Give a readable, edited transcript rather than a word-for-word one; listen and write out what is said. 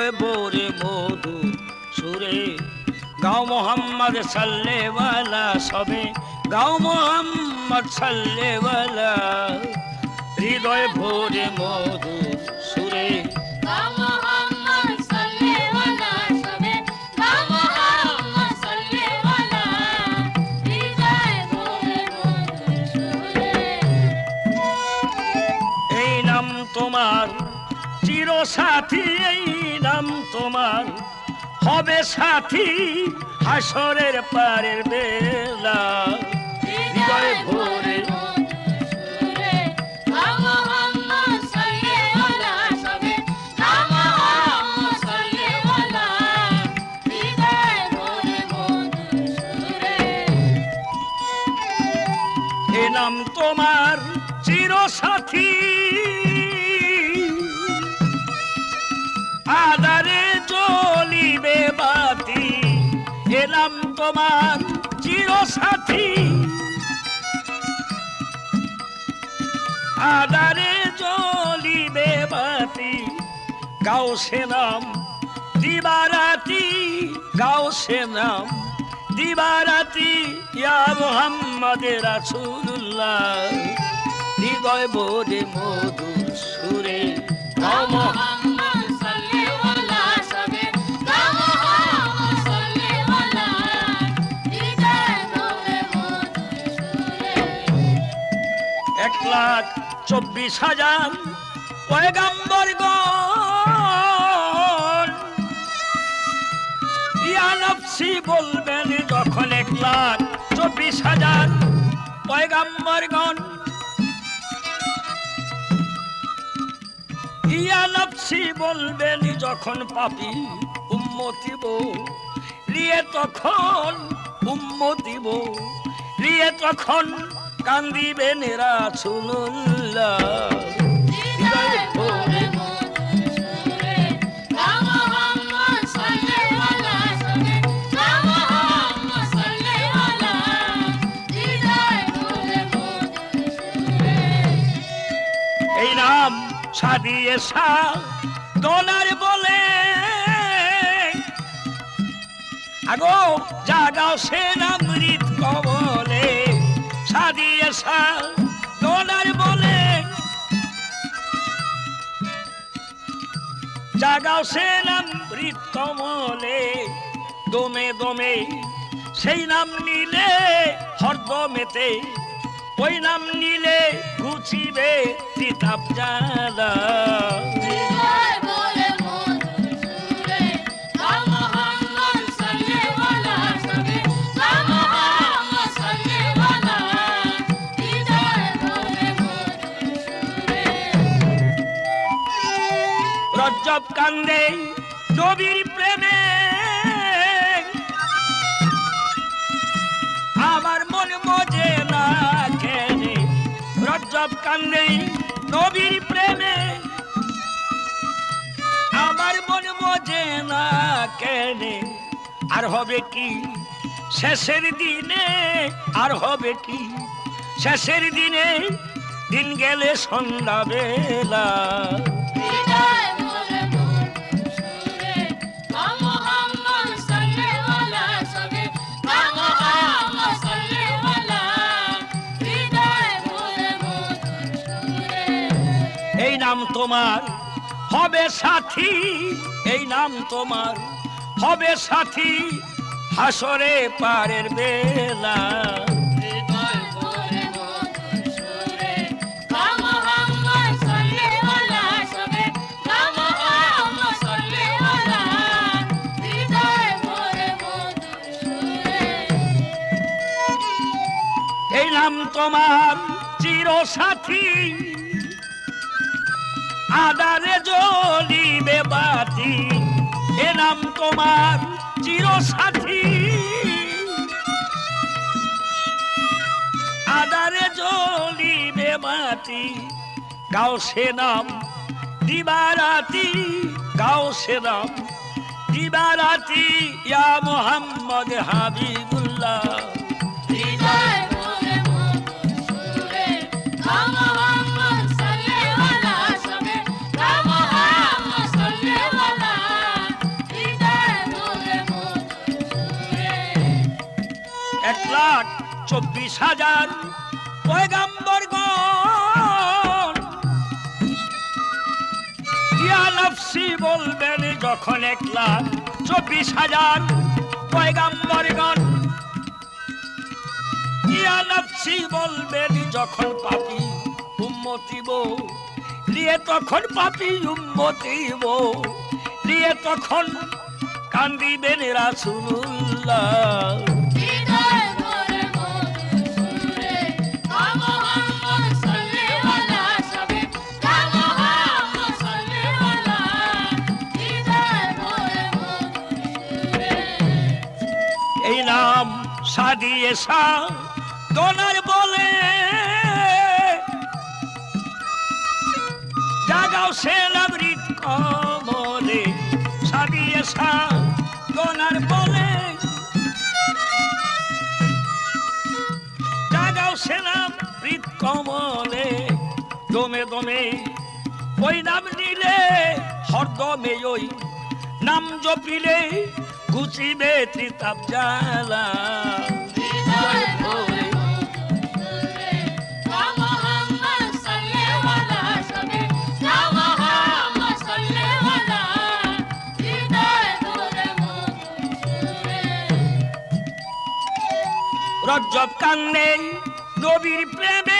হৃদয় ভরে মধু সুরে গাও মোহাম্মদ সাল্লেওয়ালা সবে গাও মোহাম্মদ সাল্লেওয়ালা হৃদয় ভরে মধু সুরে এই নাম তোমার চির সাথী, এই নাম তোমার হবে সাথী হাসরের পারের বেলা হৃদয় ভরে এ নাম তোমার চির সাথী আধারে জ্বলিবে বাতি এ নাম তোমার চির সাথী আধারে জ্বলিবে বাতি গাও সে নাম দিবারাতি গাও সে নাম দিবারাতি ইয়া মুহাম্মদ রাসূলুল্লাহ হৃদয় ভরে মধুর সুরে গাও মুহাম্মদ সাল্লেওয়ালা সবে গাও মুহাম্মদ সাল্লেওয়ালা হৃদয় ভরে মধুর সুরে 1,24,000 পয়গম্বরগণ ইয়া নফসি বলবেন যখন 1,24,000 পয়গম্বরগণ ইয়া নফসি বলবেন যখন পাপী উম্মতি লিয়ে তখন উম্মতি লিয়ে তখন কান্দিবেন রাসূলুল্লাহ হৃদয় ভরে এই নাম সাদিয়ে সাধনার বলে আগো জাগাও সে নাম মৃত কবলে সাদিয়ে সাধনার বলে জাগাও সে নাম মৃত কমলে দমে দমে সেই নাম নিলে হরদমেতে ওই নাম নিলে ঘুচিবে তিতাব জ্বালা হৃদয় ভরে মধুর সুরে গাও মুহাম্মদ সাল্লেওয়ালা সবে গাও মুহাম্মদ সাল্লেওয়ালা হৃদয় ভরে মধুর সুরে রজব কান্দে নবীর প্রেমে আমার মন মজে না কেনে রজব কান্দে নবীর প্রেমে আমার মন মজে না কেনে আর হবে কি শেষের দিনে আর হবে কি শেষের দিনে দিন গেলে সন্ধ্যা বেলা এই নাম তোমার হবে সাথী এই নাম তোমার হবে সাথী হাসরে পারের বেলা এই নাম তোমার চির সাথী আধারে জ্বলিবে বাতি এ নাম তোমার চির সাথী আধারে জ্বলিবে বাতি গাও সে নাম দিবারাতি গাও সে নাম দিবারাতি ইয়া মুহাম্মদ হাবিবুল্লাহ হৃদয় ভরে মধুর সুরে গাও মুহাম্মদ সাল্লেওয়ালা সবে গাও মুহাম্মদ সাল্লেওয়ালা 24,000 পয়গাম্বরগণ ইয়া নফসি বলবেন যখন 1,24,000 পয়গাম্বরগণ ইয়া নফসি বলবেন যখন পাপী উম্মতি বো লিয়ে তখন পাপী উম্মতি বো লিয়ে তখন কান্দিবেন রাসূলুল্লাহ এই নাম সাদিয়ে শাহ গনার বলে জাগাও সে নাগরিক কমলে সাদিয়ে শাহ গনার বলে জাগাও সে নাগরিক কমলে দমে দমে ওই নাম নিলে হরদমে ওই নাম জপিলে ঘুচিবে ত্রিতাপ জ্বালা রজ্জব কান্দে নবীর প্রেমে